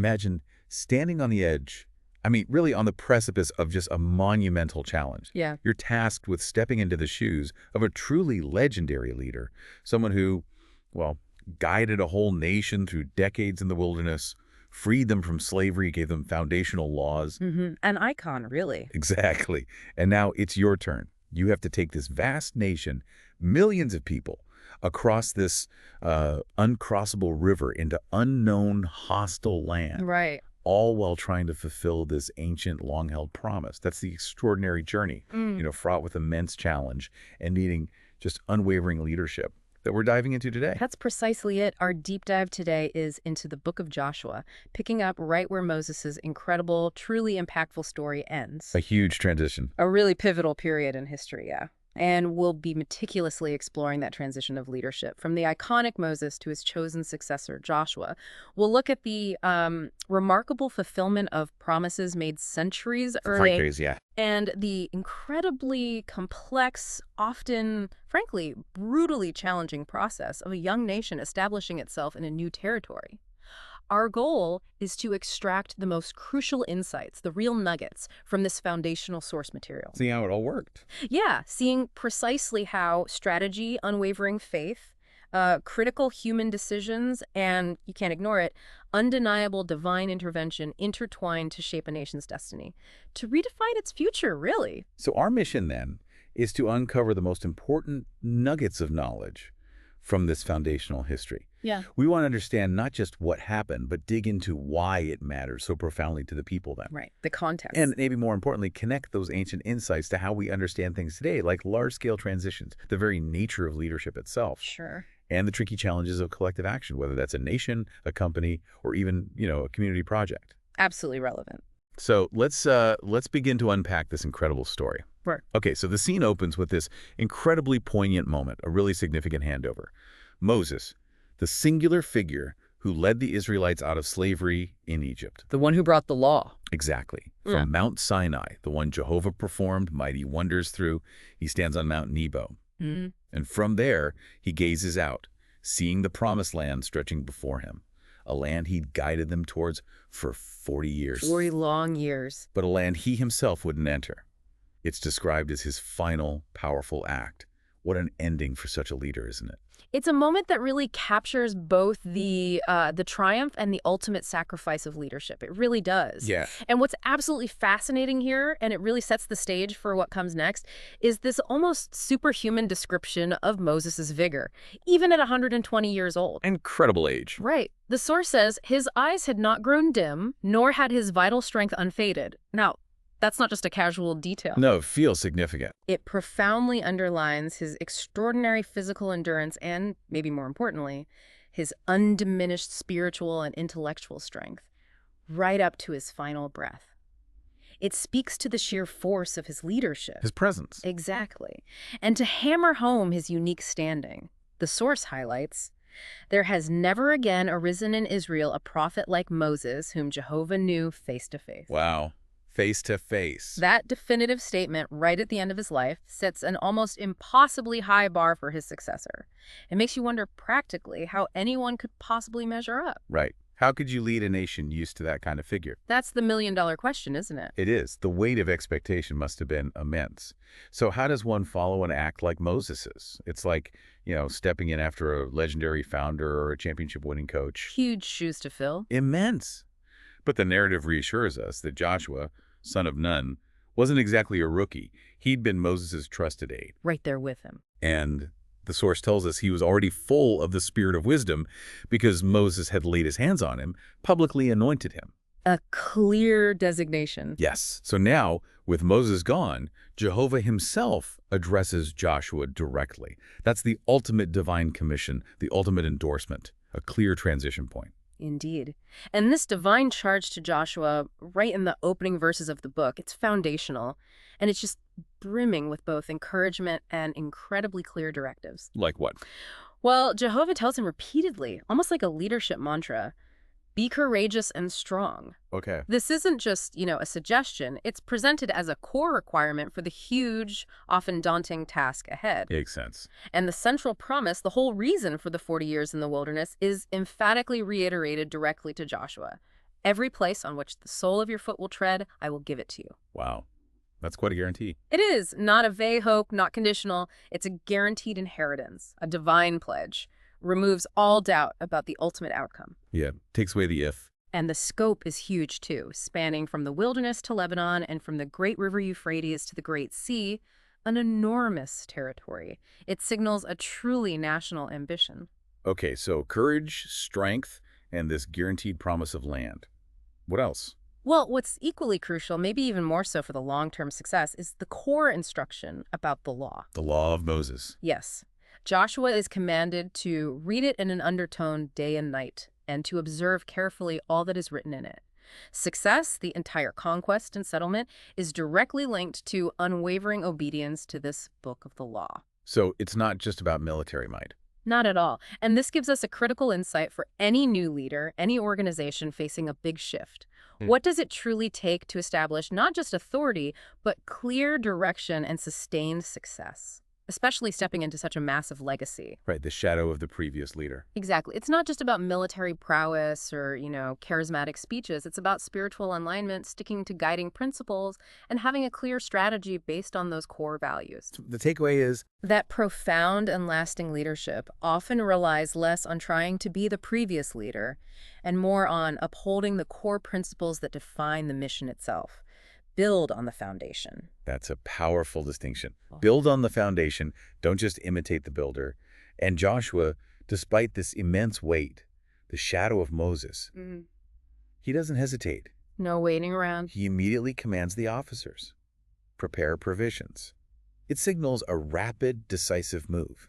Imagine standing on the edge, I mean, really on the precipice of just a monumental challenge. Yeah. You're tasked with stepping into the shoes of a truly legendary leader, someone who, well, guided a whole nation through decades in the wilderness, freed them from slavery, gave them foundational laws. An icon, really. Exactly. And now it's your turn. You have to take this vast nation, millions of people, across this uncrossable river into unknown, hostile land, Right. all while trying to fulfill this ancient, long-held promise. That's the extraordinary journey, fraught with immense challenge and needing just unwavering leadership that we're diving into today. That's precisely it. Our deep dive today is into the book of Joshua, picking up right where Moses' incredible, truly impactful story ends. A huge transition. A really pivotal period in history, yeah. And we'll be meticulously exploring that transition of leadership from the iconic Moses to his chosen successor, Joshua. We'll look at the remarkable fulfillment of promises made centuries early Yeah. and the incredibly complex, often, frankly, brutally challenging process of a young nation establishing itself in a new territory. Our goal is to extract the most crucial insights, the real nuggets, from this foundational source material. See how it all worked. Yeah, seeing precisely how strategy, unwavering faith, critical human decisions, and, you can't ignore it, undeniable divine intervention intertwine to shape a nation's destiny, to redefine its future, really. So our mission then is to uncover the most important nuggets of knowledge from this foundational history. Yeah. We want to understand not just what happened, but dig into why it matters so profoundly to the people then. Right, the context. And maybe more importantly, connect those ancient insights to how we understand things today, like large-scale transitions, the very nature of leadership itself. Sure. And the tricky challenges of collective action, whether that's a nation, a company, or even, a community project. Absolutely relevant. So let's begin to unpack this incredible story. Right. Okay, so the scene opens with this incredibly poignant moment, a really significant handover. Moses, the singular figure who led the Israelites out of slavery in Egypt. The one who brought the law. Exactly. Yeah. From Mount Sinai, the one Jehovah performed mighty wonders through, he stands on Mount Nebo. And from there, he gazes out, seeing the promised land stretching before him, a land he'd guided them towards for 40 years. 40 long years. But a land he himself wouldn't enter. It's described as his final, powerful act. What an ending for such a leader, isn't it? It's a moment that really captures both the triumph and the ultimate sacrifice of leadership. It really does. Yeah. And what's absolutely fascinating here, and it really sets the stage for what comes next, is this almost superhuman description of Moses' vigor, even at 120 years old. Incredible age. Right. The source says his eyes had not grown dim, nor had his vital strength unfaded. Now, that's not just a casual detail. No, it feels significant. It profoundly underlines his extraordinary physical endurance and, maybe more importantly, his undiminished spiritual and intellectual strength, right up to his final breath. It speaks to the sheer force of his leadership. His presence. Exactly. And to hammer home his unique standing, the source highlights, there has never again arisen in Israel a prophet like Moses, whom Jehovah knew face to face. Wow. Face to face. That definitive statement right at the end of his life sets an almost impossibly high bar for his successor. It makes you wonder practically how anyone could possibly measure up. Right. How could you lead a nation used to that kind of figure? That's the million-dollar question, isn't it? It is. The weight of expectation must have been immense. So how does one follow and act like Moses's? It's like, stepping in after a legendary founder or a championship-winning coach. Huge shoes to fill. Immense. But the narrative reassures us that Joshua, son of Nun, wasn't exactly a rookie. He'd been Moses' trusted aide. Right there with him. And the source tells us he was already full of the spirit of wisdom because Moses had laid his hands on him, publicly anointed him. A clear designation. Yes. So now, with Moses gone, Jehovah himself addresses Joshua directly. That's the ultimate divine commission, the ultimate endorsement, a clear transition point. Indeed. And this divine charge to Joshua, right in the opening verses of the book, it's foundational. And it's just brimming with both encouragement and incredibly clear directives. Like what? Well, Jehovah tells him repeatedly, almost like a leadership mantra, be courageous and strong. Okay. This isn't just, a suggestion. It's presented as a core requirement for the huge, often daunting task ahead. Makes sense. And the central promise, the whole reason for the 40 years in the wilderness, is emphatically reiterated directly to Joshua. Every place on which the sole of your foot will tread, I will give it to you. Wow. That's quite a guarantee. It is not a vague hope, not conditional. It's a guaranteed inheritance, a divine pledge. Removes all doubt about the ultimate outcome. Yeah, takes away the if. And the scope is huge, too, spanning from the wilderness to Lebanon and from the great river Euphrates to the Great Sea, an enormous territory. It signals a truly national ambition. Okay, so courage, strength, and this guaranteed promise of land. What else? Well, what's equally crucial, maybe even more so for the long-term success, is the core instruction about the law. The law of Moses. Yes. Joshua is commanded to read it in an undertone day and night, and to observe carefully all that is written in it. Success, the entire conquest and settlement, is directly linked to unwavering obedience to this book of the law. So it's not just about military might. Not at all. And this gives us a critical insight for any new leader, any organization facing a big shift. What does it truly take to establish not just authority, but clear direction and sustained success, especially stepping into such a massive legacy? Right, the shadow of the previous leader. Exactly. It's not just about military prowess or, charismatic speeches. It's about spiritual alignment, sticking to guiding principles, and having a clear strategy based on those core values. So the takeaway is that profound and lasting leadership often relies less on trying to be the previous leader and more on upholding the core principles that define the mission itself. Build on the foundation. that's a powerful distinction. Build on the foundation, don't just imitate the builder. And Joshua, despite this immense weight, the shadow of Moses, he doesn't hesitate. No waiting around. He immediately commands the officers, prepare provisions. It signals a rapid, decisive move.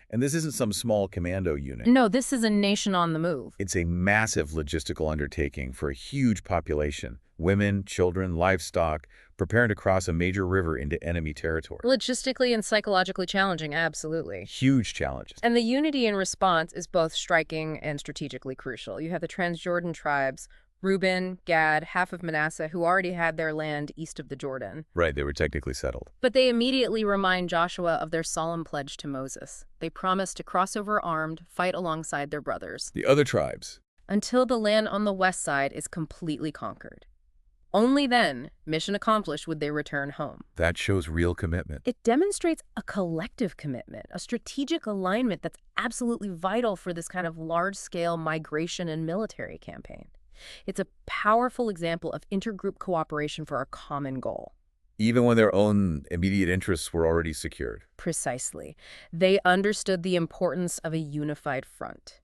And this isn't some small commando unit. No, this is a nation on the move. It's a massive logistical undertaking for a huge population. Women, children, livestock, preparing to cross a major river into enemy territory. Logistically and psychologically challenging, absolutely. Huge challenges. And the unity in response is both striking and strategically crucial. You have the Transjordan tribes, Reuben, Gad, half of Manasseh, who already had their land east of the Jordan. Right, they were technically settled. But they immediately remind Joshua of their solemn pledge to Moses. They promise to cross over armed, fight alongside their brothers. The other tribes. Until the land on the west side is completely conquered. Only then, mission accomplished, would they return home. That shows real commitment. It demonstrates a collective commitment, a strategic alignment that's absolutely vital for this kind of large-scale migration and military campaign. It's a powerful example of intergroup cooperation for a common goal. Even when their own immediate interests were already secured. Precisely. They understood the importance of a unified front.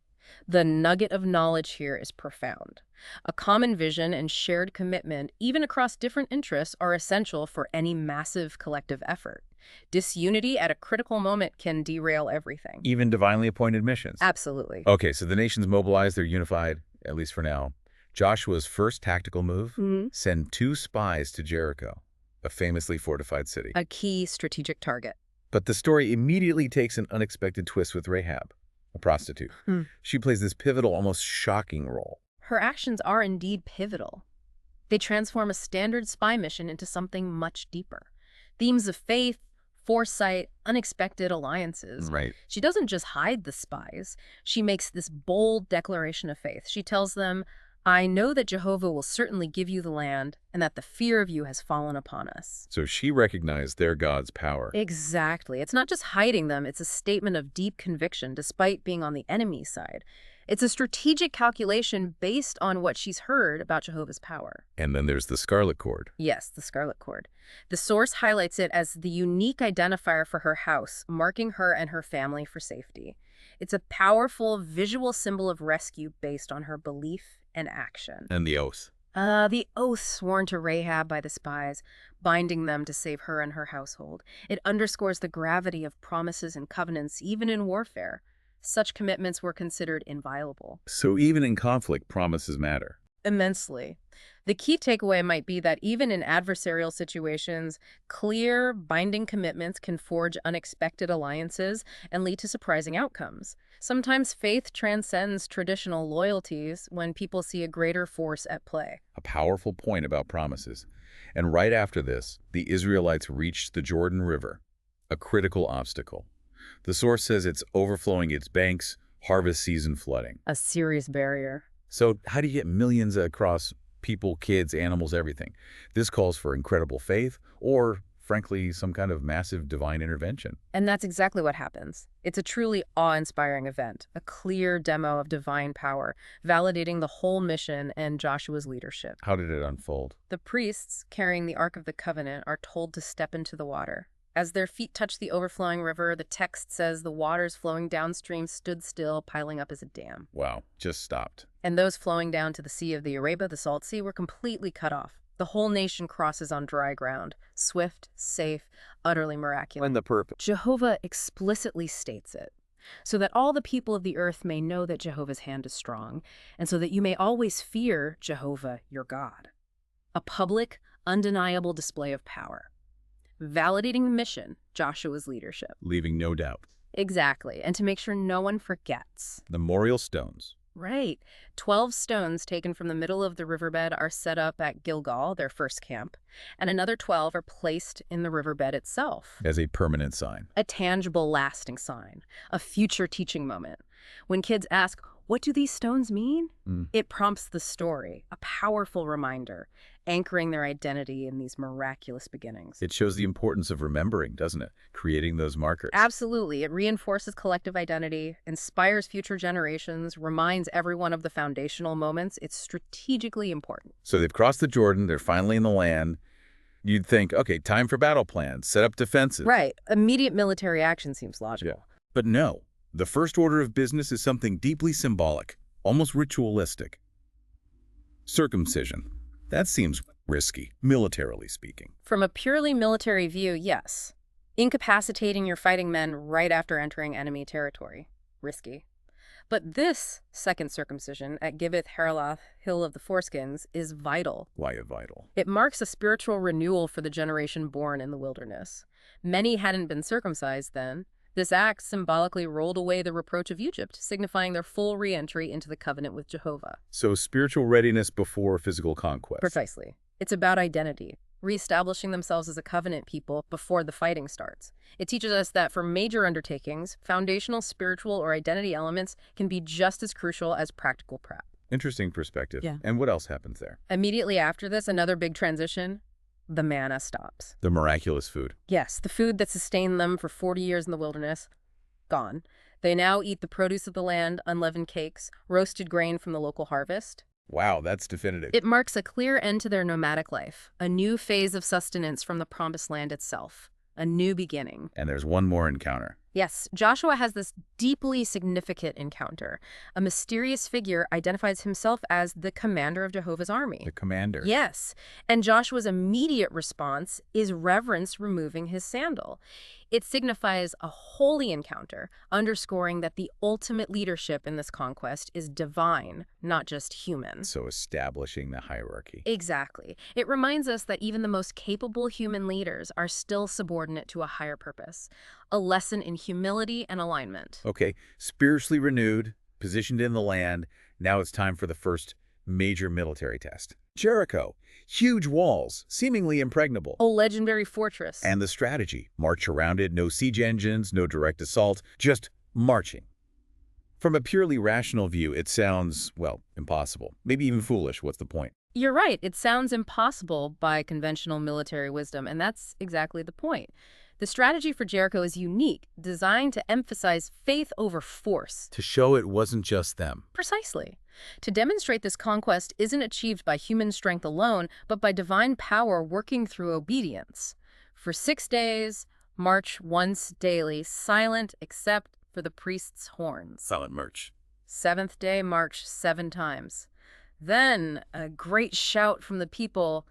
The nugget of knowledge here is profound. A common vision and shared commitment, even across different interests, are essential for any massive collective effort. Disunity at a critical moment can derail everything. Even divinely appointed missions. Absolutely. Okay, so the nation's mobilized, they're unified, at least for now. Joshua's first tactical move, send 2 spies to Jericho, a famously fortified city. A key strategic target. But the story immediately takes an unexpected twist with Rahab, a prostitute. She plays this pivotal, almost shocking role. Her actions are indeed pivotal. They transform a standard spy mission into something much deeper. Themes of faith, foresight, unexpected alliances. Right. She doesn't just hide the spies. She makes this bold declaration of faith. She tells them, I know that Jehovah will certainly give you the land and that the fear of you has fallen upon us. So she recognized their God's power. Exactly. It's not just hiding them. It's a statement of deep conviction despite being on the enemy's side. It's a strategic calculation based on what she's heard about Jehovah's power. And then there's the scarlet cord. Yes, the scarlet cord. The source highlights it as the unique identifier for her house, marking her and her family for safety. It's a powerful visual symbol of rescue based on her belief and action. And the oath. The oath sworn to Rahab by the spies, binding them to save her and her household. It underscores the gravity of promises and covenants, even in warfare. Such commitments were considered inviolable. So even in conflict, promises matter. Immensely. The key takeaway might be that even in adversarial situations, clear, binding commitments can forge unexpected alliances and lead to surprising outcomes. Sometimes faith transcends traditional loyalties when people see a greater force at play. A powerful point about promises. And right after this, the Israelites reached the Jordan River, a critical obstacle. The source says it's overflowing its banks, harvest season flooding. A serious barrier. So how do you get millions across People, kids, animals, everything. This calls for incredible faith or, frankly, some kind of massive divine intervention. And that's exactly what happens. It's a truly awe-inspiring event, a clear demo of divine power, validating the whole mission and Joshua's leadership. How did it unfold? The priests, carrying the Ark of the Covenant, are told to step into the water. As their feet touch the overflowing river, the text says the waters flowing downstream stood still, piling up as a dam. Wow, just stopped. And those flowing down to the Sea of the Arabia, the Salt Sea, were completely cut off. The whole nation crosses on dry ground, swift, safe, utterly miraculous. And the purpose. Jehovah explicitly states it, so that all the people of the earth may know that Jehovah's hand is strong, and so that you may always fear Jehovah, your God. A public, undeniable display of power, validating the mission, Joshua's leadership. Leaving no doubt. Exactly, and to make sure no one forgets. The memorial stones. Right. 12 stones taken from the middle of the riverbed are set up at Gilgal, their first camp, and another 12 are placed in the riverbed itself. As a permanent sign. A tangible, lasting sign, a future teaching moment. When kids ask, what do these stones mean? It prompts the story, a powerful reminder, anchoring their identity in these miraculous beginnings. It shows the importance of remembering, doesn't it? Creating those markers. Absolutely. It reinforces collective identity, inspires future generations, reminds everyone of the foundational moments. It's strategically important. So they've crossed the Jordan, they're finally in the land. You'd think, okay, time for battle plans, set up defenses. Right. Immediate military action seems logical. But no, the first order of business is something deeply symbolic, almost ritualistic. Circumcision. That seems risky, militarily speaking. From a purely military view, yes. Incapacitating your fighting men right after entering enemy territory. Risky. But this second circumcision at Gibeath Haraloth, Hill of the Foreskins, is vital. Why vital? It marks a spiritual renewal for the generation born in the wilderness. Many hadn't been circumcised then. This act symbolically rolled away the reproach of Egypt, signifying their full re-entry into the covenant with Jehovah. So spiritual readiness before physical conquest. Precisely. It's about identity, reestablishing themselves as a covenant people before the fighting starts. It teaches us that for major undertakings, foundational spiritual or identity elements can be just as crucial as practical prep. Interesting perspective. Yeah. And what else happens there? Immediately after this, another big transition. The manna stops. The miraculous food. Yes, the food that sustained them for 40 years in the wilderness, gone. They now eat the produce of the land, unleavened cakes, roasted grain from the local harvest. Wow, that's definitive. It marks a clear end to their nomadic life, a new phase of sustenance from the promised land itself, a new beginning. And there's one more encounter. Yes, Joshua has this deeply significant encounter. A mysterious figure identifies himself as the commander of Jehovah's army. The commander. Yes, and Joshua's immediate response is reverence removing his sandal. It signifies a holy encounter, underscoring that the ultimate leadership in this conquest is divine, not just human. So establishing the hierarchy. Exactly. It reminds us that even the most capable human leaders are still subordinate to a higher purpose, a lesson in humility and alignment. Okay, spiritually renewed, positioned in the land, now it's time for the first major military test. Jericho. Huge walls, seemingly impregnable. A legendary fortress. And the strategy. March around it, no siege engines, no direct assault, just marching. From a purely rational view, it sounds, well, impossible. Maybe even foolish. What's the point? You're right. It sounds impossible by conventional military wisdom, and that's exactly the point. The strategy for Jericho is unique, designed to emphasize faith over force. To show it wasn't just them. Precisely. To demonstrate this conquest isn't achieved by human strength alone, but by divine power working through obedience. For 6 days, march once daily, silent except for the priest's horns. Silent march. 7th day, march 7 times. Then a great shout from the people,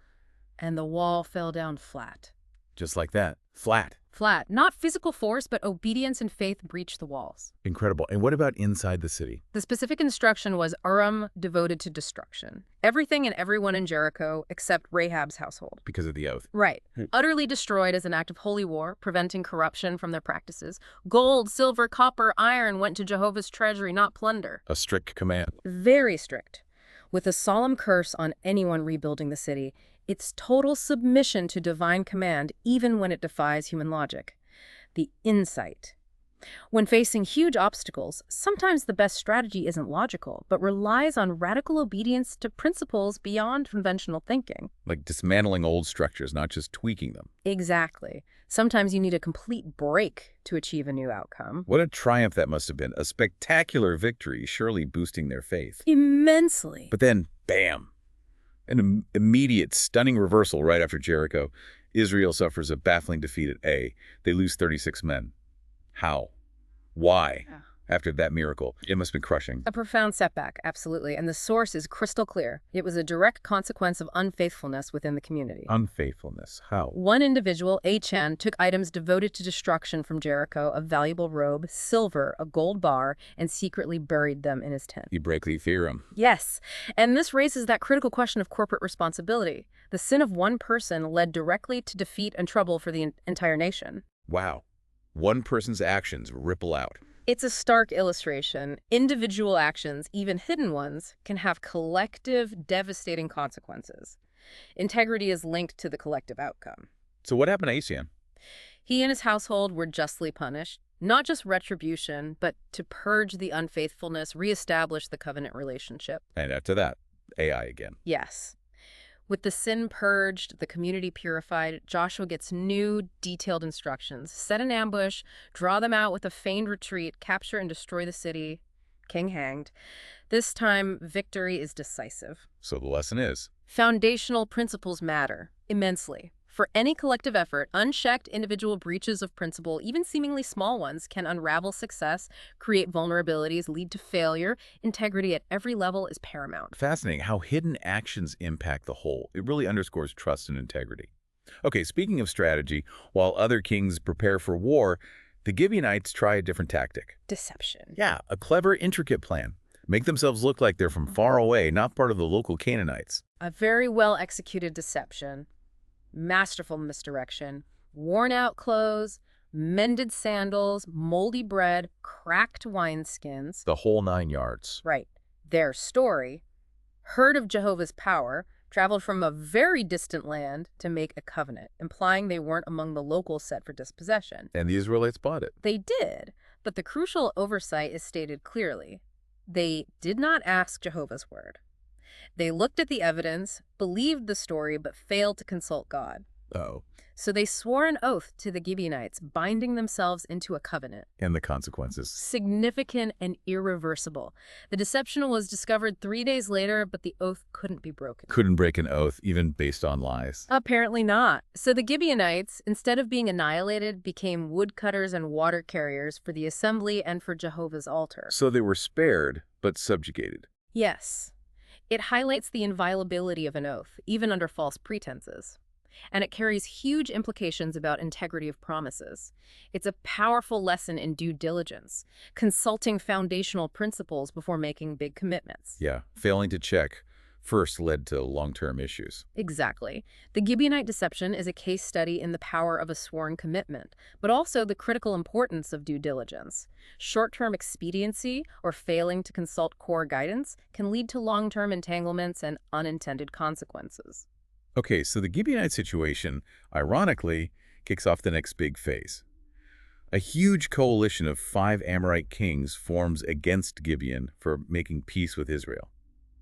and the wall fell down flat. Just like that. Flat. Flat. Not physical force, but obedience and faith breached the walls. Incredible. And what about inside the city? The specific instruction was Urim devoted to destruction. Everything and everyone in Jericho except Rahab's household. Because of the oath. Right. Utterly destroyed as an act of holy war, preventing corruption from their practices. Gold, silver, copper, iron went to Jehovah's treasury, not plunder. A strict command. Very strict. With a solemn curse on anyone rebuilding the city, its total submission to divine command, even when it defies human logic. The insight. When facing huge obstacles, sometimes the best strategy isn't logical, but relies on radical obedience to principles beyond conventional thinking. Like dismantling old structures, not just tweaking them. Exactly. Sometimes you need a complete break to achieve a new outcome. What a triumph that must have been. A spectacular victory, surely boosting their faith. Immensely. But then, bam! An immediate, stunning reversal right after Jericho. Israel suffers a baffling defeat at A. They lose 36 men. How? Why? Yeah. After that miracle, it must have been crushing. A profound setback, absolutely. And the source is crystal clear. It was a direct consequence of unfaithfulness within the community. Unfaithfulness. How? One individual, Achan, took items devoted to destruction from Jericho, a valuable robe, silver, a gold bar, and secretly buried them in his tent. Hebreically theorem. Yes, and this raises that critical question of corporate responsibility. The sin of one person led directly to defeat and trouble for the entire nation. Wow. One person's actions ripple out. It's a stark illustration. Individual actions, even hidden ones, can have collective, devastating consequences. Integrity is linked to the collective outcome. So what happened to Achan? He and his household were justly punished, not just retribution, but to purge the unfaithfulness, reestablish the covenant relationship. And after that, AI again. Yes. With the sin purged, the community purified, Joshua gets new, detailed instructions. Set an ambush, draw them out with a feigned retreat, capture and destroy the city. King hanged. This time, victory is decisive. So the lesson is? Foundational principles matter immensely. For any collective effort, unchecked individual breaches of principle, even seemingly small ones, can unravel success, create vulnerabilities, lead to failure. Integrity at every level is paramount. Fascinating how hidden actions impact the whole. It really underscores trust and integrity. Okay, speaking of strategy, while other kings prepare for war, the Gibeonites try a different tactic. Deception. Yeah, a clever, intricate plan. Make themselves look like they're from far away, not part of the local Canaanites. A very well-executed deception. Masterful misdirection, worn-out clothes, mended sandals, moldy bread, cracked wineskins. The whole 9 yards. Right. Their story, heard of Jehovah's power, traveled from a very distant land to make a covenant, implying they weren't among the locals set for dispossession. And the Israelites bought it. They did, but the crucial oversight is stated clearly. They did not ask Jehovah's word. They looked at the evidence, believed the story, but failed to consult God. Oh. So they swore an oath to the Gibeonites, binding themselves into a covenant. And the consequences. Significant and irreversible. The deception was discovered 3 days later, but the oath couldn't be broken. Couldn't break an oath, even based on lies. Apparently not. So the Gibeonites, instead of being annihilated, became woodcutters and water carriers for the assembly and for Jehovah's altar. So they were spared, but subjugated. Yes. It highlights the inviolability of an oath, even under false pretenses. And it carries huge implications about integrity of promises. It's a powerful lesson in due diligence, consulting foundational principles before making big commitments. Yeah, failing to check first led to long-term issues. Exactly. The Gibeonite deception is a case study in the power of a sworn commitment, but also the critical importance of due diligence. Short-term expediency or failing to consult core guidance can lead to long-term entanglements and unintended consequences. Okay, so the Gibeonite situation, ironically, kicks off the next big phase. A huge coalition of 5 Amorite kings forms against Gibeon for making peace with Israel.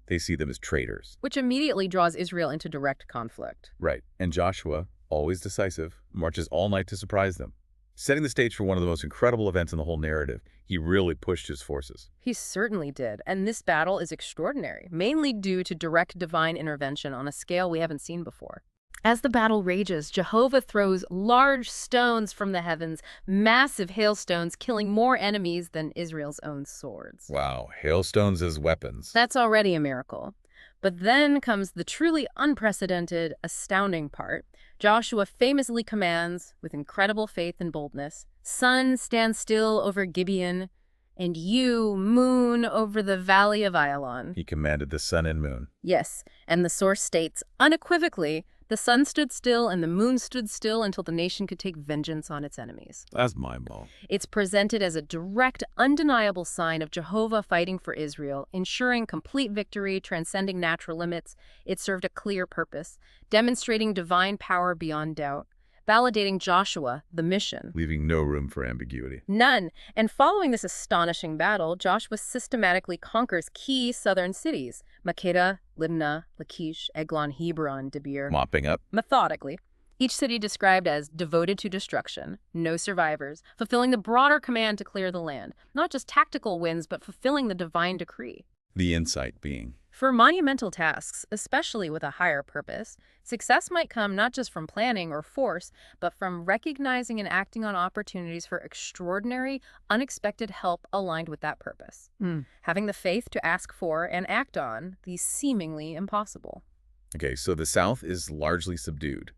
They see them as traitors. Which immediately draws Israel into direct conflict. Right, and Joshua, always decisive, marches all night to surprise them. Setting the stage for one of the most incredible events in the whole narrative, he really pushed his forces. He certainly did, and this battle is extraordinary, mainly due to direct divine intervention on a scale we haven't seen before. As the battle rages, Jehovah throws large stones from the heavens, massive hailstones, killing more enemies than Israel's own swords. Wow, hailstones as weapons. That's already a miracle. But then comes the truly unprecedented, astounding part. Joshua famously commands, with incredible faith and boldness, "Sun, stand still over Gibeon, and you, moon, over the valley of Ayalon." He commanded the sun and moon. Yes, and the source states unequivocally, the sun stood still and the moon stood still until the nation could take vengeance on its enemies. That's mind-blowing. It's presented as a direct, undeniable sign of Jehovah fighting for Israel, ensuring complete victory, transcending natural limits. It served a clear purpose, demonstrating divine power beyond doubt. validating Joshua, the mission. Leaving no room for ambiguity. None. And following this astonishing battle, Joshua systematically conquers key southern cities: Makkedah, Libnah, Lachish, Eglon, Hebron, Debir. Mopping up. Methodically. Each city described as devoted to destruction, no survivors, fulfilling the broader command to clear the land. Not just tactical wins, but fulfilling the divine decree. The insight being. For monumental tasks, especially with a higher purpose, success might come not just from planning or force, but from recognizing and acting on opportunities for extraordinary, unexpected help aligned with that purpose. Having the faith to ask for and act on the seemingly impossible. Okay, so the South is largely subdued.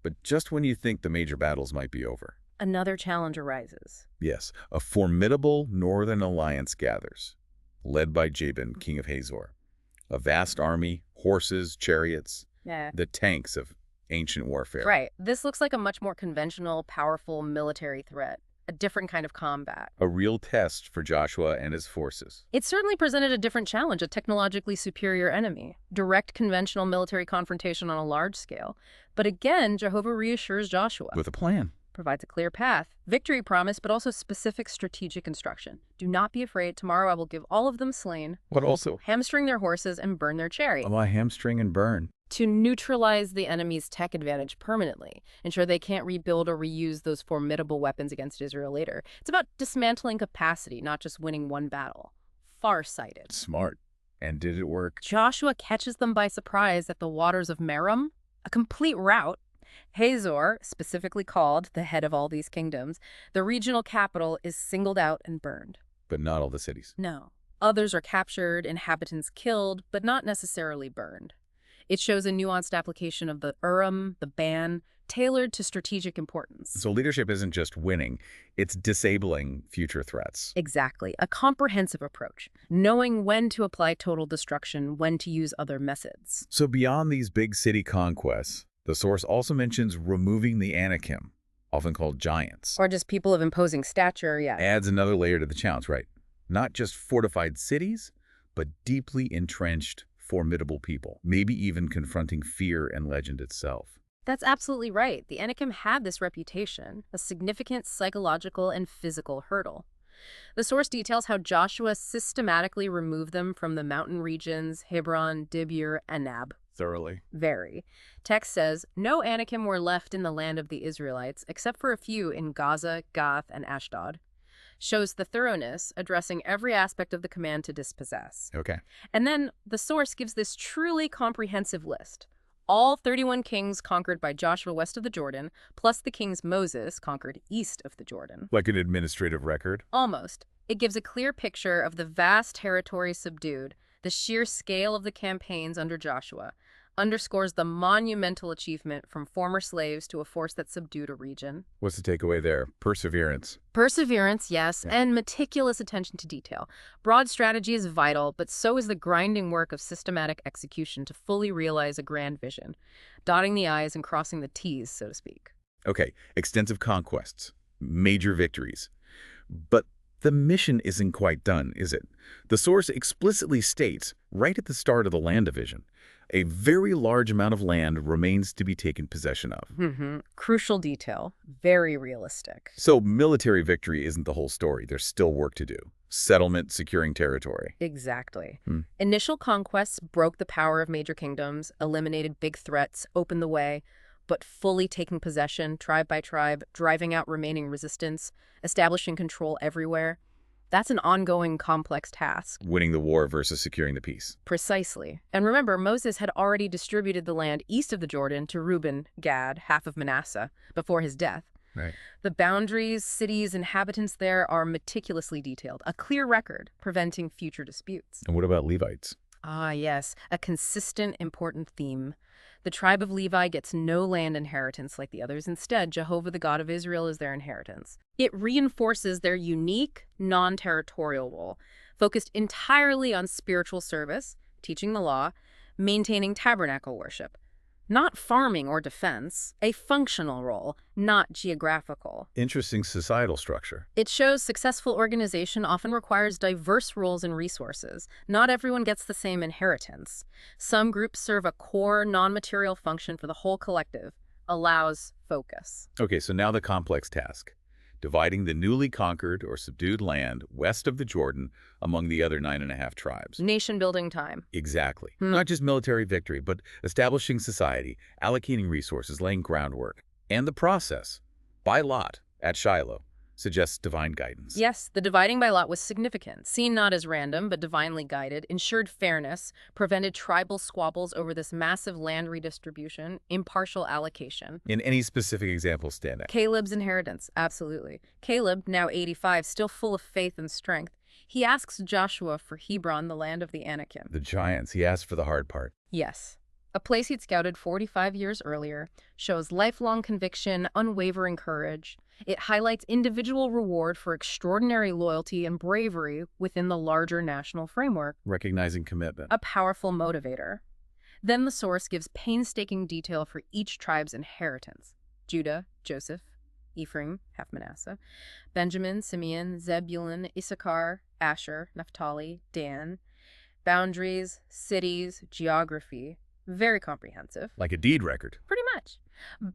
But just when you think the major battles might be over. Another challenge arises. Yes, a formidable northern alliance gathers, led by Jabin, king of Hazor. A vast army, horses, chariots, the tanks of ancient warfare. Right. This looks like a much more conventional, powerful military threat. A different kind of combat. A real test for Joshua and his forces. It certainly presented a different challenge, a technologically superior enemy. Direct conventional military confrontation on a large scale. But again, Jehovah reassures Joshua. With a plan. Provides a clear path. Victory promise, but also specific strategic instruction. Do not be afraid. Tomorrow I will give all of them slain. What also? Hamstring their horses and burn their chariot. Why hamstring and burn? To neutralize the enemy's tech advantage permanently, ensure they can't rebuild or reuse those formidable weapons against Israel later. It's about dismantling capacity, not just winning one battle. Far-sighted. Smart. And did it work? Joshua catches them by surprise at the waters of Merom, a complete rout. Hazor, specifically called the head of all these kingdoms, the regional capital, is singled out and burned. But not all the cities. No. Others are captured, inhabitants killed, but not necessarily burned. It shows a nuanced application of the Urim, the ban, tailored to strategic importance. So leadership isn't just winning, it's disabling future threats. Exactly. A comprehensive approach, knowing when to apply total destruction, when to use other methods. So beyond these big city conquests, the source also mentions removing the Anakim, often called giants. Or just people of imposing stature, Adds another layer to the challenge, right? Not just fortified cities, but deeply entrenched, formidable people, maybe even confronting fear and legend itself. That's absolutely right. The Anakim had this reputation, a significant psychological and physical hurdle. The source details how Joshua systematically removed them from the mountain regions, Hebron, Debir, and Anab. Thoroughly. Very. Text says, no Anakim were left in the land of the Israelites, except for a few in Gaza, Gath, and Ashdod. Shows the thoroughness, addressing every aspect of the command to dispossess. Okay. And then the source gives this truly comprehensive list. All 31 kings conquered by Joshua west of the Jordan, plus the kings Moses conquered east of the Jordan. Like an administrative record? Almost. It gives a clear picture of the vast territory subdued, the sheer scale of the campaigns under Joshua, underscores the monumental achievement from former slaves to a force that subdued a region. What's the takeaway there? Perseverance. Perseverance, yes, and meticulous attention to detail. Broad strategy is vital, but so is the grinding work of systematic execution to fully realize a grand vision, dotting the I's and crossing the T's, so to speak. Okay, extensive conquests, major victories. But the mission isn't quite done, is it? The source explicitly states, right at the start of the land division, a very large amount of land remains to be taken possession of. Crucial detail. Very realistic. So military victory isn't the whole story. There's still work to do. Settlement, securing territory. Exactly. Initial conquests broke the power of major kingdoms, eliminated big threats, opened the way, but fully taking possession, tribe by tribe, driving out remaining resistance, establishing control everywhere. That's an ongoing, complex task. Winning the war versus securing the peace. Precisely. And remember, Moses had already distributed the land east of the Jordan to Reuben, Gad, half of Manasseh, before his death. Right. The boundaries, cities, inhabitants there are meticulously detailed, a clear record preventing future disputes. And what about Levites? Ah, yes, a consistent, important theme. The tribe of Levi gets no land inheritance like the others. Instead, Jehovah, the God of Israel, is their inheritance. It reinforces their unique, non-territorial role, focused entirely on spiritual service, teaching the law, maintaining tabernacle worship. Not farming or defense, a functional role, not geographical. Interesting societal structure. It shows successful organization often requires diverse roles and resources. Not everyone gets the same inheritance. Some groups serve a core, non-material function for the whole collective, allows focus. Okay, so now the complex task. Dividing the newly conquered or subdued land west of the Jordan among the other 9.5 tribes. Nation-building time. Exactly. Not just military victory, but establishing society, allocating resources, laying groundwork. And the process, by lot, at Shiloh, suggests divine guidance. Yes, the dividing by lot was significant. Seen not as random, but divinely guided, ensured fairness, prevented tribal squabbles over this massive land redistribution, impartial allocation. In any specific example, stand out. Caleb's inheritance, absolutely. Caleb, now 85, still full of faith and strength. He asks Joshua for Hebron, the land of the Anakim. The giants, he asked for the hard part. Yes. A place he'd scouted 45 years earlier, shows lifelong conviction, unwavering courage. It highlights individual reward for extraordinary loyalty and bravery within the larger national framework. Recognizing commitment. A powerful motivator. Then the source gives painstaking detail for each tribe's inheritance. Judah, Joseph, Ephraim, half Manasseh, Benjamin, Simeon, Zebulun, Issachar, Asher, Naphtali, Dan. Boundaries, cities, geography. Very comprehensive. Like a deed record. Pretty much.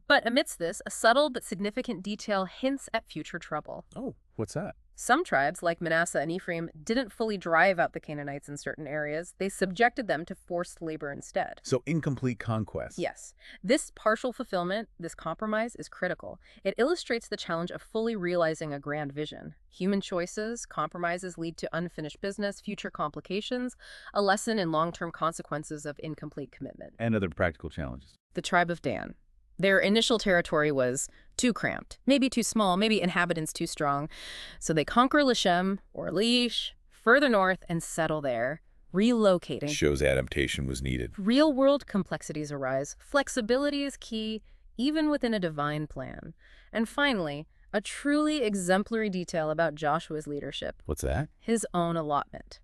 But amidst this, a subtle but significant detail hints at future trouble. Oh, what's that? Some tribes, like Manasseh and Ephraim, didn't fully drive out the Canaanites in certain areas. They subjected them to forced labor instead. So incomplete conquest. Yes. This partial fulfillment, this compromise, is critical. It illustrates the challenge of fully realizing a grand vision. Human choices, compromises lead to unfinished business, future complications, a lesson in long-term consequences of incomplete commitment. And other practical challenges. The tribe of Dan. Their initial territory was too cramped, maybe too small, maybe inhabitants too strong. So they conquer Lashem or Laish, further north, and settle there, relocating. Shows adaptation was needed. Real-world complexities arise. Flexibility is key, even within a divine plan. And finally, a truly exemplary detail about Joshua's leadership. What's that? His own allotment.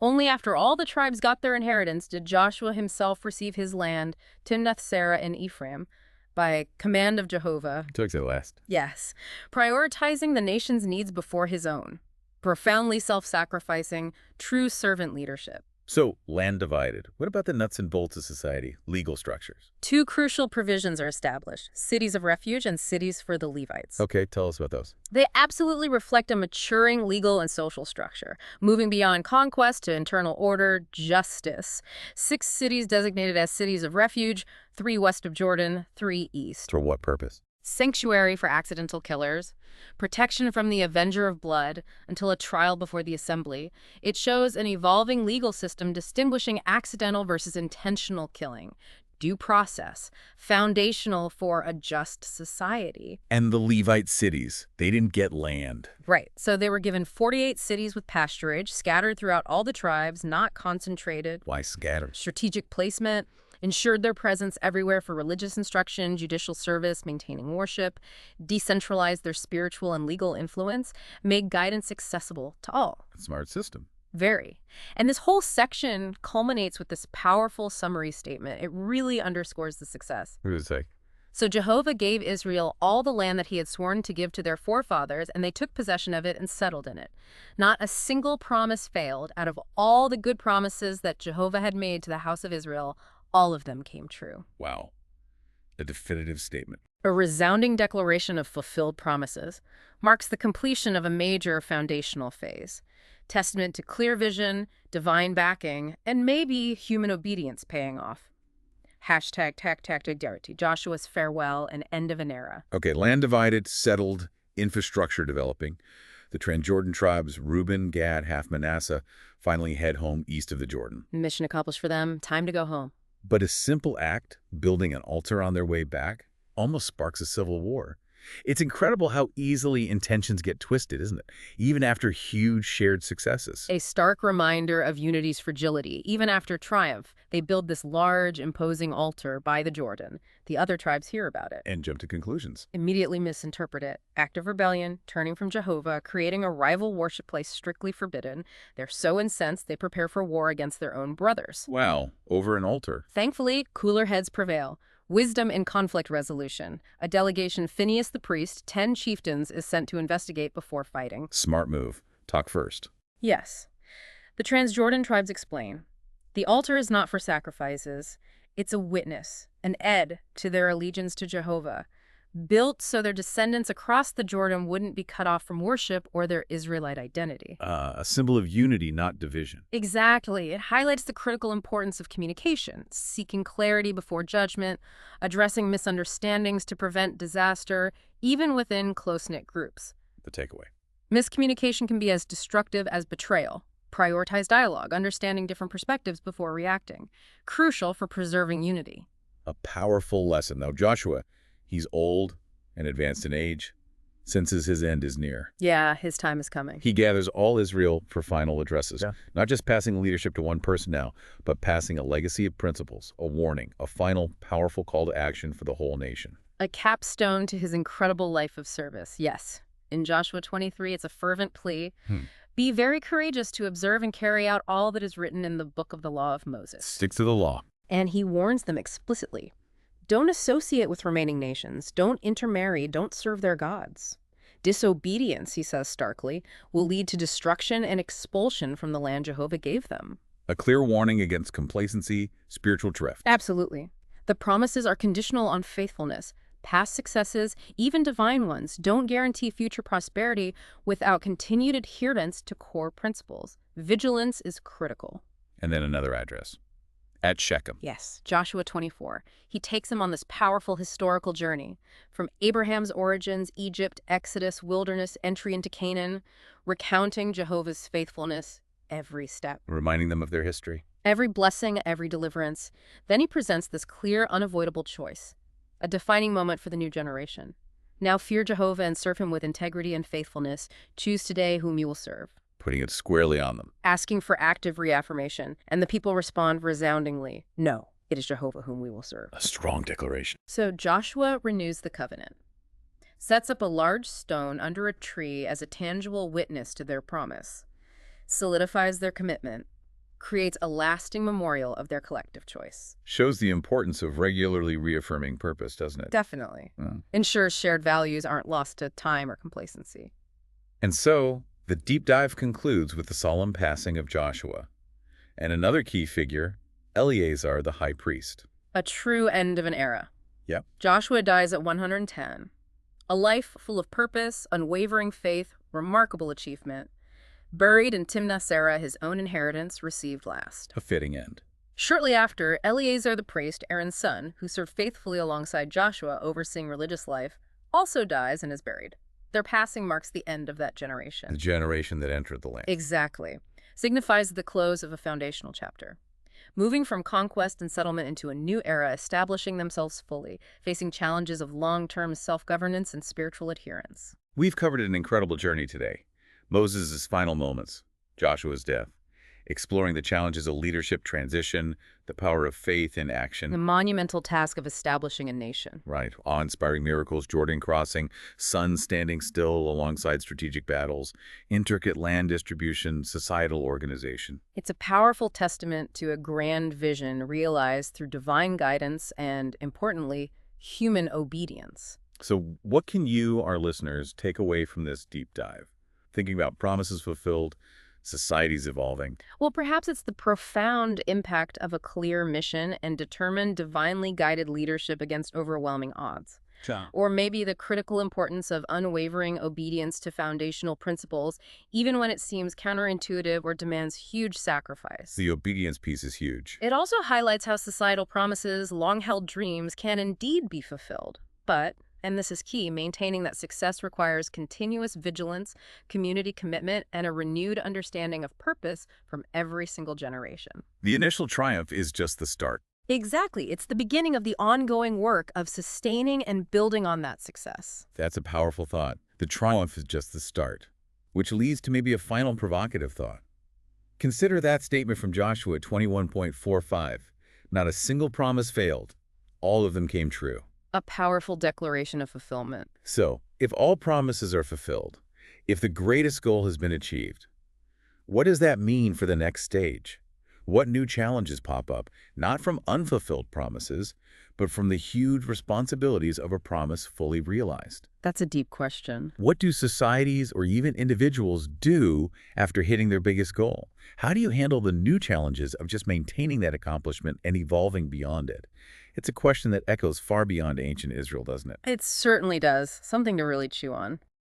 Only after all the tribes got their inheritance did Joshua himself receive his land, Timnath-Serah in Ephraim, by command of Jehovah. Took to the last. Yes, prioritizing the nation's needs before his own. Profoundly self-sacrificing, true servant leadership. So, land divided. What about the nuts and bolts of society? Legal structures. Two crucial provisions are established, cities of refuge and cities for the Levites. Okay, tell us about those. They absolutely reflect a maturing legal and social structure, moving beyond conquest to internal order, justice. 6 cities designated as cities of refuge, 3 west of Jordan, 3 east. For what purpose? Sanctuary for accidental killers, protection from the avenger of blood until a trial before the assembly. It shows an evolving legal system distinguishing accidental versus intentional killing. Due process, foundational for a just society. And the Levite cities, they didn't get land. Right. So they were given 48 cities with pasturage, scattered throughout all the tribes, not concentrated. Why scattered? Strategic placement ensured their presence everywhere for religious instruction, judicial service, maintaining worship, decentralized their spiritual and legal influence, made guidance accessible to all. Smart system. Very. And this whole section culminates with this powerful summary statement. It really underscores the success. What does it say? So Jehovah gave Israel all the land that he had sworn to give to their forefathers, and they took possession of it and settled in it. Not a single promise failed. Out of all the good promises that Jehovah had made to the house of Israel, all of them came true. Wow. A definitive statement. A resounding declaration of fulfilled promises marks the completion of a major foundational phase. Testament to clear vision, divine backing, and maybe human obedience paying off. #tacticality, Joshua's farewell and end of an era. Okay, land divided, settled, infrastructure developing. The Transjordan tribes, Reuben, Gad, half Manasseh, finally head home east of the Jordan. Mission accomplished for them. Time to go home. But a simple act, building an altar on their way back, almost sparks a civil war. It's incredible how easily intentions get twisted, isn't it? Even after huge shared successes. A stark reminder of unity's fragility. Even after triumph, they build this large, imposing altar by the Jordan. The other tribes hear about it. And jump to conclusions. Immediately misinterpret it. Act of rebellion, turning from Jehovah, creating a rival worship place strictly forbidden. They're so incensed they prepare for war against their own brothers. Wow, over an altar. Thankfully, cooler heads prevail. Wisdom in conflict resolution. A delegation, Phineas the priest, 10 chieftains, is sent to investigate before fighting. Smart move. Talk first. Yes. The Transjordan tribes explain. The altar is not for sacrifices. It's a witness, an ed to their allegiance to Jehovah. built so their descendants across the Jordan wouldn't be cut off from worship or their Israelite identity. A symbol of unity, not division. Exactly. It highlights the critical importance of communication, seeking clarity before judgment, addressing misunderstandings to prevent disaster, even within close-knit groups. The takeaway. Miscommunication can be as destructive as betrayal. Prioritize dialogue, understanding different perspectives before reacting. Crucial for preserving unity. A powerful lesson. Now, Joshua, he's old and advanced in age, senses his end is near. Yeah, his time is coming. He gathers all Israel for final addresses, not just passing leadership to one person now, but passing a legacy of principles, a warning, a final powerful call to action for the whole nation. A capstone to his incredible life of service, yes. In Joshua 23, it's a fervent plea. Be very courageous to observe and carry out all that is written in the book of the law of Moses. Stick to the law. And he warns them explicitly. Don't associate with remaining nations. Don't intermarry. Don't serve their gods. Disobedience, he says starkly, will lead to destruction and expulsion from the land Jehovah gave them. A clear warning against complacency, spiritual drift. Absolutely. The promises are conditional on faithfulness. Past successes, even divine ones, don't guarantee future prosperity without continued adherence to core principles. Vigilance is critical. And then another address. At Shechem. Yes, Joshua 24. He takes him on this powerful historical journey. From Abraham's origins, Egypt, Exodus, wilderness, entry into Canaan, recounting Jehovah's faithfulness every step. Reminding them of their history. Every blessing, every deliverance. Then he presents this clear, unavoidable choice. A defining moment for the new generation. Now fear Jehovah and serve him with integrity and faithfulness. Choose today whom you will serve. Putting it squarely on them. Asking for active reaffirmation, and the people respond resoundingly, no, it is Jehovah whom we will serve. A strong declaration. So Joshua renews the covenant, sets up a large stone under a tree as a tangible witness to their promise, solidifies their commitment, creates a lasting memorial of their collective choice. Shows the importance of regularly reaffirming purpose, doesn't it? Definitely. Ensures shared values aren't lost to time or complacency. And so, the deep dive concludes with the solemn passing of Joshua. And another key figure, Eleazar the high priest. A true end of an era. Yep. Joshua dies at 110. A life full of purpose, unwavering faith, remarkable achievement. Buried in Timnath-Serah, his own inheritance, received last. A fitting end. Shortly after, Eleazar the priest, Aaron's son, who served faithfully alongside Joshua overseeing religious life, also dies and is buried. Their passing marks the end of that generation. The generation that entered the land. Exactly. Signifies the close of a foundational chapter. Moving from conquest and settlement into a new era, establishing themselves fully, facing challenges of long-term self-governance and spiritual adherence. We've covered an incredible journey today. Moses' final moments, Joshua's death, exploring the challenges of leadership transition, the power of faith in action. The monumental task of establishing a nation. Right. Awe-inspiring miracles, Jordan crossing, sun standing still alongside strategic battles, intricate land distribution, societal organization. It's a powerful testament to a grand vision realized through divine guidance and, importantly, human obedience. So what can you, our listeners, take away from this deep dive? Thinking about promises fulfilled, societies evolving. Well, perhaps it's the profound impact of a clear mission and determined, divinely guided leadership against overwhelming odds. Or maybe the critical importance of unwavering obedience to foundational principles, even when it seems counterintuitive or demands huge sacrifice. The obedience piece is huge. It also highlights how societal promises, long-held dreams, can indeed be fulfilled. But, and this is key, maintaining that success requires continuous vigilance, community commitment, and a renewed understanding of purpose from every single generation. The initial triumph is just the start. Exactly. It's the beginning of the ongoing work of sustaining and building on that success. That's a powerful thought. The triumph is just the start, which leads to maybe a final provocative thought. Consider that statement from Joshua 21.45. Not a single promise failed. All of them came true. A powerful declaration of fulfillment. So, if all promises are fulfilled, if the greatest goal has been achieved, what does that mean for the next stage? What new challenges pop up, not from unfulfilled promises, but from the huge responsibilities of a promise fully realized? That's a deep question. What do societies or even individuals do after hitting their biggest goal? How do you handle the new challenges of just maintaining that accomplishment and evolving beyond it? It's a question that echoes far beyond ancient Israel, doesn't it? It certainly does. Something to really chew on.